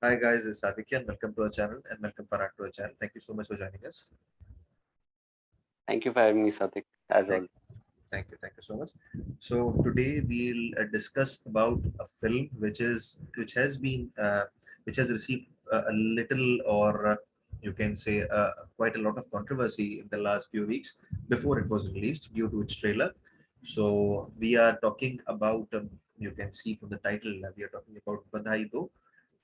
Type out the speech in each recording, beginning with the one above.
Hi guys, this is Aditya and welcome to our channel and welcome Farhan to our channel. Thank you so much for joining us. Thank you for having me, Satik, as Thank, always. thank you so much. So today we'll discuss about a film which has received a little or you can say quite a lot of controversy in the last few weeks before it was released due to its trailer. So we are talking about you can see from the title we are talking about Badhaai Do.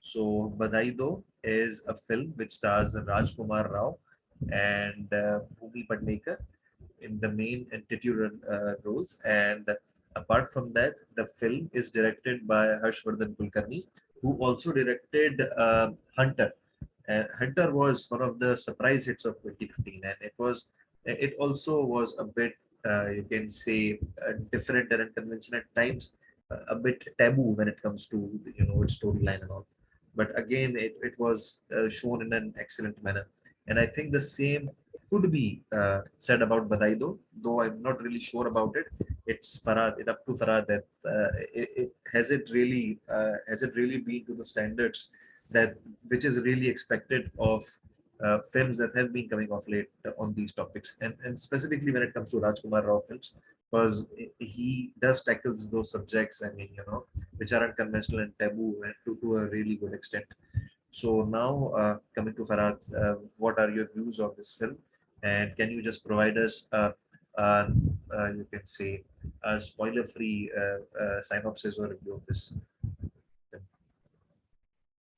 So Badhaai Do is a film which stars Rajkummar Rao and Bhumi Pednekar in the main and titular roles. And apart from that, the film is directed by Harshvardhan Kulkarni, who also directed Hunter. And Hunter was one of the surprise hits of 2015, and it also was a bit you can say different and unconventional at times, a bit taboo when it comes to its storyline and all. But again, it was shown in an excellent manner, and I think the same could be said about Badai though I'm not really sure about it. It's Farad, it up to Farad that has it really been to the standards that which is really expected of films that have been coming off late on these topics, and specifically when it comes to Rajkumar Rao films, because he does tackles those subjects. I mean, which are unconventional and taboo, and to a really good extent. So now, coming to Farad, what are your views on this film? And can you just provide us you can say, a spoiler-free synopsis or review of this film?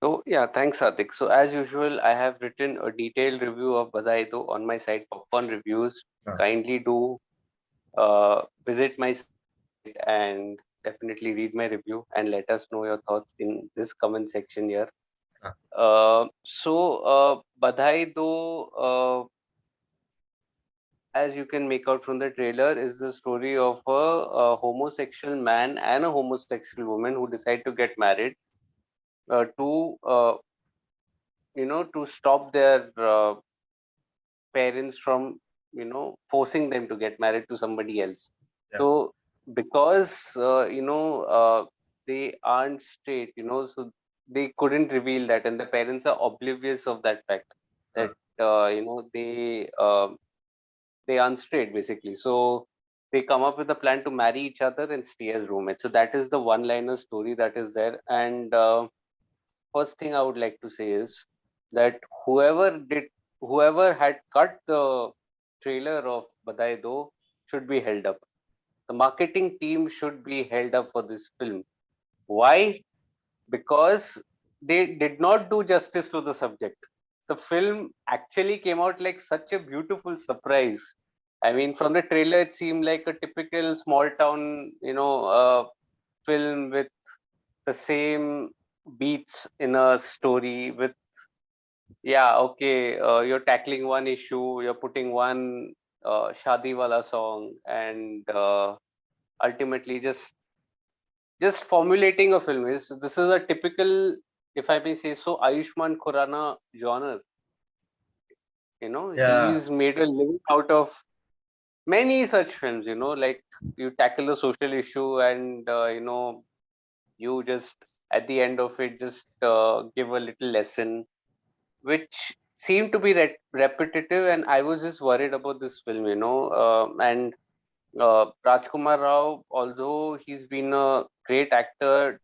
So, yeah, thanks, Satik. So, as usual, I have written a detailed review of Badhaai Do on my site, Popcorn Reviews. Ah, Kindly do visit my site and definitely read my review and let us know your thoughts in this comment section here. ah, Badhaai Do, as you can make out from the trailer, is the story of a homosexual man and a homosexual woman who decide to get married to to stop their parents from forcing them to get married to somebody else. yeah, So because they aren't straight, so they couldn't reveal that, and the parents are oblivious of that fact that ah, they aren't straight basically. So they come up with a plan to marry each other and stay as roommates. So that is the one liner story that is there. And first thing I would like to say is that whoever had cut the trailer of Badai Do should be held up. The marketing team should be held up for this film. Why? Because they did not do justice to the subject. The film actually came out like such a beautiful surprise. I mean, from the trailer, it seemed like a typical small town, film with the same beats in a story with, yeah, okay, you're tackling one issue, you're putting one shadi wala song, and ultimately just formulating a film. Is this is a typical, if I may say so, Ayushman Khurrana genre. yeah, He's made a living out of many such films. Like you tackle a social issue, and you just at the end of it just give a little lesson, which seemed to be repetitive. And I was just worried about this film, and Rajkumar Rao, although he's been a great actor,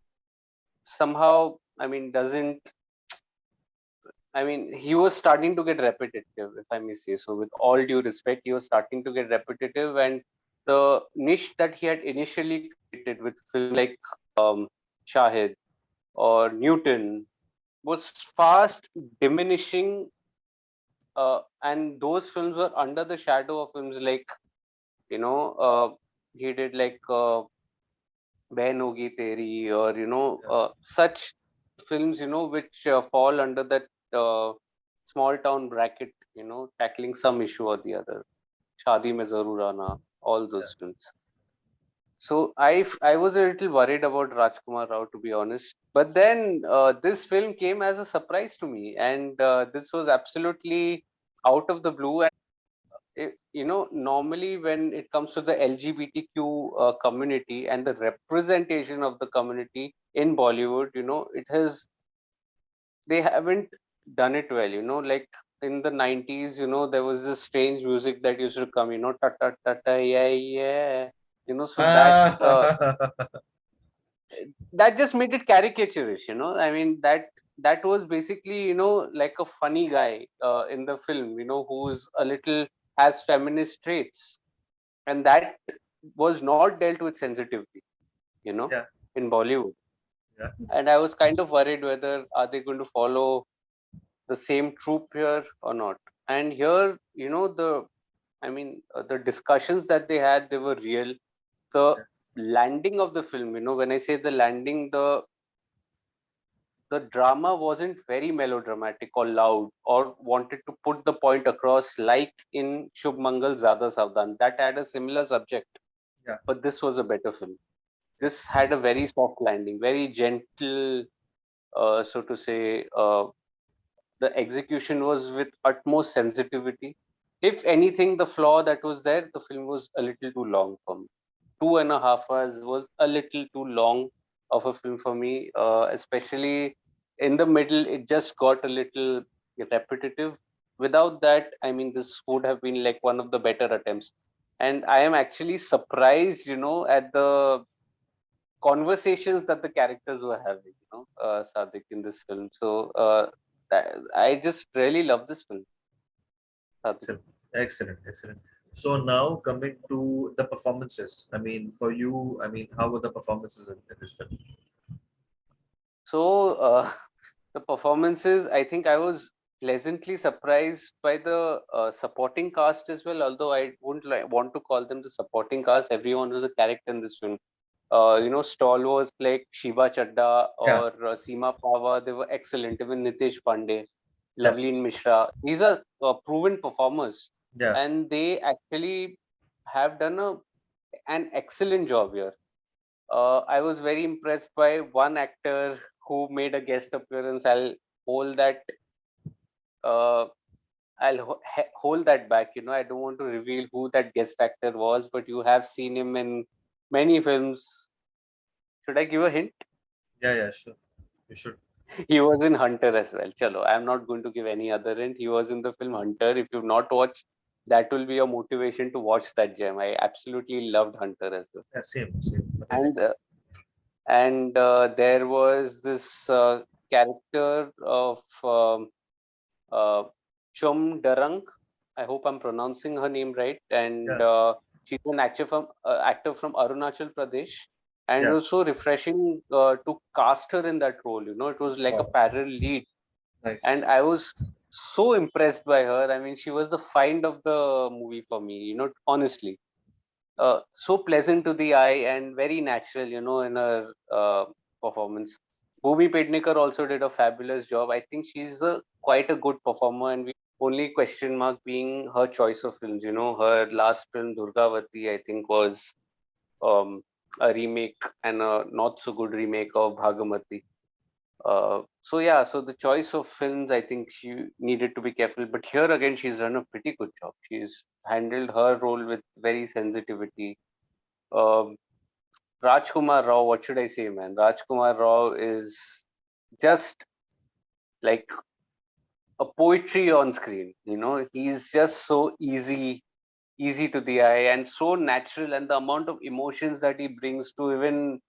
somehow, I mean, doesn't. I mean, he was starting to get repetitive, if I may say so. With all due respect, he was starting to get repetitive, and the niche that he had initially created with film like Shahid or Newton was fast diminishing, and those films were under the shadow of films like you know uh, he did like Behan Hogi Teri, or yeah, such films, which fall under that small town bracket, tackling some issue or the other. Shadi Mein Zarur Aana, all yeah. those films. So I was a little worried about Rajkumar Rao, to be honest. But then this film came as a surprise to me, and this was absolutely out of the blue. And normally when it comes to the LGBTQ community and the representation of the community in Bollywood, it has they haven't done it well. Like in the 90s, there was this strange music that used to come, ta ta ta ta yeah yeah, so Ah, that just made it caricaturish. I mean, that was basically, like a funny guy in the film, who's a little has feminist traits, and that was not dealt with sensitively, you know yeah, in Bollywood. yeah, And I was kind of worried whether are they going to follow the same troop here or not. And here, the discussions that they had, they were real. The yeah, landing of the film, when I say the landing, the drama wasn't very melodramatic or loud or wanted to put the point across like in Shubh Mangal Zada Savdan. That had a similar subject, yeah, but this was a better film. This yes, had a very soft landing, very gentle, so to say. The execution was with utmost sensitivity. If anything, the flaw that was there, the film was a little too long for me. 2.5 hours was a little too long of a film for me, especially in the middle. It just got a little repetitive. Without that, I mean, this would have been like one of the better attempts. And I am actually surprised, at the conversations that the characters were having, Sadik, in this film. So I just really love this film, Sadik. excellent, excellent, excellent. So now coming to the performances. I mean, for you, I mean, how were the performances in this film? So the performances, I think I was pleasantly surprised by the supporting cast as well. Although I wouldn't want to call them the supporting cast. Everyone was a character in this film. Stalwarts like Shiva Chadda Yeah, or Seema Pava, they were excellent. Even Nitesh Pandey, yeah, Loveleen Mishra, these are proven performers, yeah, and they actually have done an excellent job here. I was very impressed by one actor who made a guest appearance. Hold that. Uh, hold that back. I don't want to reveal who that guest actor was, but you have seen him in many films. Should I give a hint? yeah, yeah, sure. You should. He was in Hunter as well. Chalo, I'm not going to give any other hint. He was in the film Hunter. If you've not watched, that will be a motivation to watch that gem. I absolutely loved Hunter as well. Yeah, same, same. Amazing. And there was this character of uh, Chum Darang. I hope I'm pronouncing her name right. And Yeah, she's an actor from Arunachal Pradesh. And it yeah. was so refreshing to cast her in that role. It was like a Wow, parallel lead, and nice. I was so impressed by her. I mean, she was the find of the movie for me. Honestly, so pleasant to the eye and very natural. In her performance. Bhumi Pednekar also did a fabulous job. I think she's quite a good performer, and we only question mark being her choice of films. Her last film Durgavati, I think, was um, a remake and a not so good remake of Bhagamati. So yeah, so the choice of films, I think she needed to be careful. But here again, she's done a pretty good job. She's handled her role with very sensitivity. Um, Rajkumar Rao, what should I say, man? Rajkumar Rao is just like a poetry on screen. He's just so easy to the eye and so natural, and the amount of emotions that he brings to even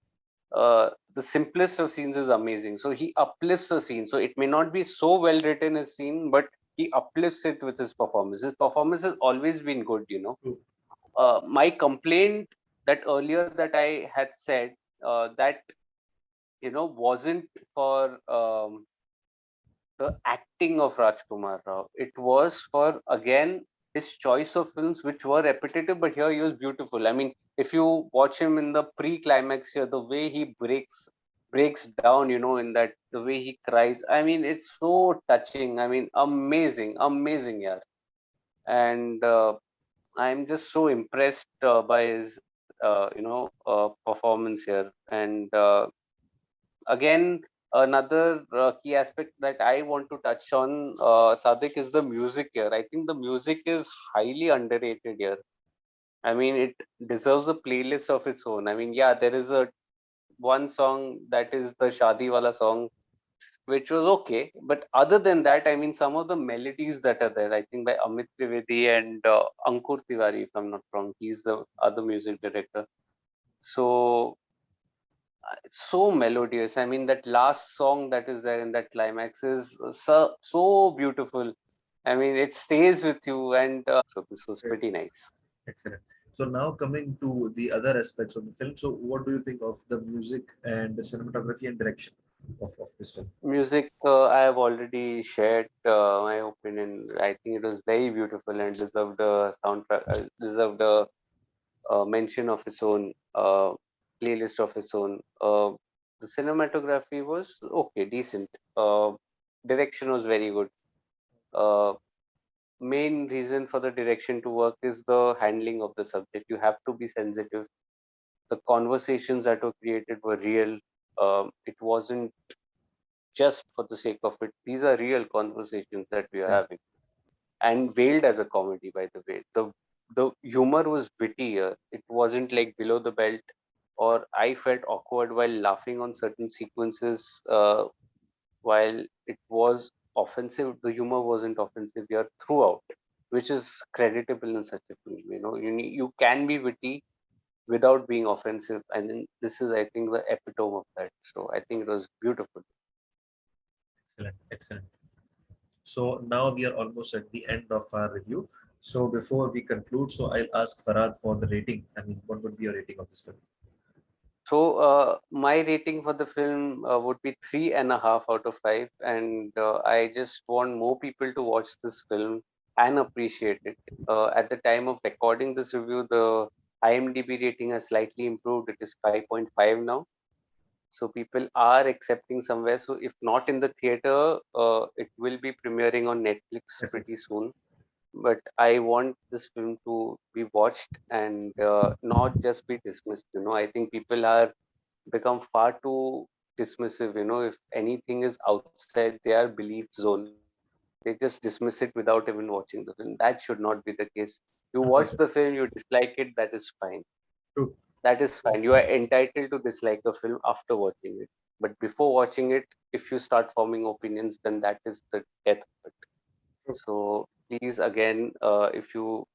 the simplest of scenes is amazing. So he uplifts a scene. So it may not be so well written a scene, but he uplifts it with his performance. His performance has always been good. True. My complaint that earlier that I had said that wasn't for the acting of Rajkumar Rao. It was for again his choice of films which were repetitive, but here he was beautiful. I mean, if you watch him in the pre-climax here, the way he breaks down, in that the way he cries. I mean, it's so touching. I mean, amazing, amazing, yeah. And I'm just so impressed by his performance here. And again, another key aspect that I want to touch on, Sadik, is the music here. I think the music is highly underrated here. I mean, it deserves a playlist of its own. I mean, yeah, there is a one song that is the Shadi Wala song, which was okay. But other than that, I mean, some of the melodies that are there, I think by Amit Trivedi and Ankur Tiwari, if I'm not wrong, he's the other music director. So it's so melodious. I mean, that last song that is there in that climax is so beautiful. I mean, it stays with you, and so this was Great. pretty nice. Excellent. So now coming to the other aspects of the film. So what do you think of the music and the cinematography and direction of this film? Music, I have already shared my opinion. I think it was very beautiful and deserved a soundtrack, deserved a mention of its own, playlist of its own. The cinematography was okay, decent. Direction was very good. Uh, Main reason for the direction to work is the handling of the subject. You have to be sensitive. The conversations that were created were real. It wasn't just for the sake of it. These are real conversations that we are Yeah, having, and veiled as a comedy, by the way. The humor was witty here. It wasn't like below the belt, or I felt awkward while laughing on certain sequences. While it was offensive, the humor wasn't offensive here throughout, which is creditable in such a film. You can be witty without being offensive, and then this is, I think, the epitome of that. So I think it was beautiful. excellent, excellent. So now we are almost at the end of our review. So before we conclude, so I'll ask Farad for the rating. I mean, what would be your rating of this film? So my rating for the film would be 3.5 out of 5, and I just want more people to watch this film and appreciate it. At the time of recording this review, the IMDb rating has slightly improved. It is 5.5 now. So people are accepting somewhere. So if not in the theater, it will be premiering on Netflix pretty Netflix. soon. But I want this film to be watched and not just be dismissed. I think people are become far too dismissive. If anything is outside their belief zone, they just dismiss it without even watching the film. That should not be the case. You watch the Unfortunately. film, you dislike it, that is fine. True. That is fine. You are entitled to dislike a film after watching it. But before watching it, if you start forming opinions, then that is the death of it. True. So please, again, if you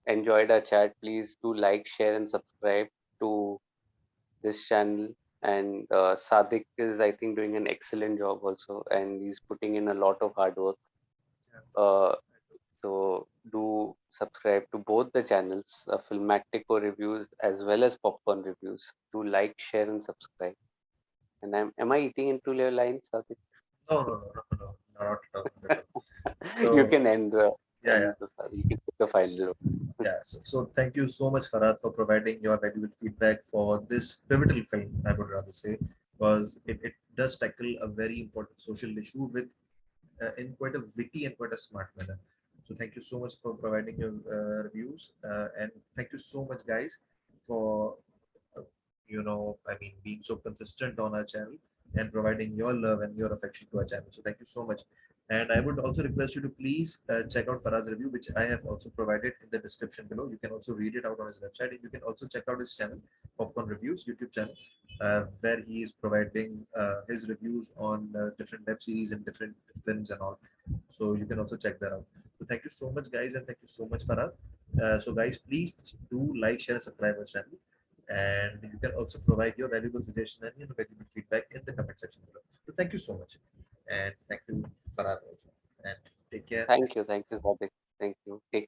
enjoyed our chat, please do like, share, and subscribe to this channel. And Sadik is, I think, doing an excellent job also, and he's putting in a lot of hard work. Yeah. Uh, so do subscribe to both the channels, Filmactico reviews as well as Popcorn reviews. Do like, share, and subscribe. And am I eating into your lines, Sadik? No, no, no, no, no, not at all, not at all. You So can yeah, yeah. end the you can take the final. Yeah, so thank you so much, Farad, for providing your valuable feedback for this pivotal film, I would rather say, because it does tackle a very important social issue with in quite a witty and quite a smart manner. So thank you so much for providing your reviews, and thank you so much, guys, for uh, I mean, being so consistent on our channel and providing your love and your affection to our channel. So thank you so much. And I would also request you to please check out Faraz's review, which I have also provided in the description below. You can also read it out on his website, and you can also check out his channel, Popcorn Reviews YouTube channel, where he is providing his reviews on different web series and different films and all. So you can also check that out. So thank you so much, guys, and thank you so much, Farad. So guys, please do like, share, and subscribe our channel. And you can also provide your valuable suggestion and valuable feedback in the comment section below. So thank you so much, and thank you, Farad, also. And take care. Thank you, Sadik. Thank you. Take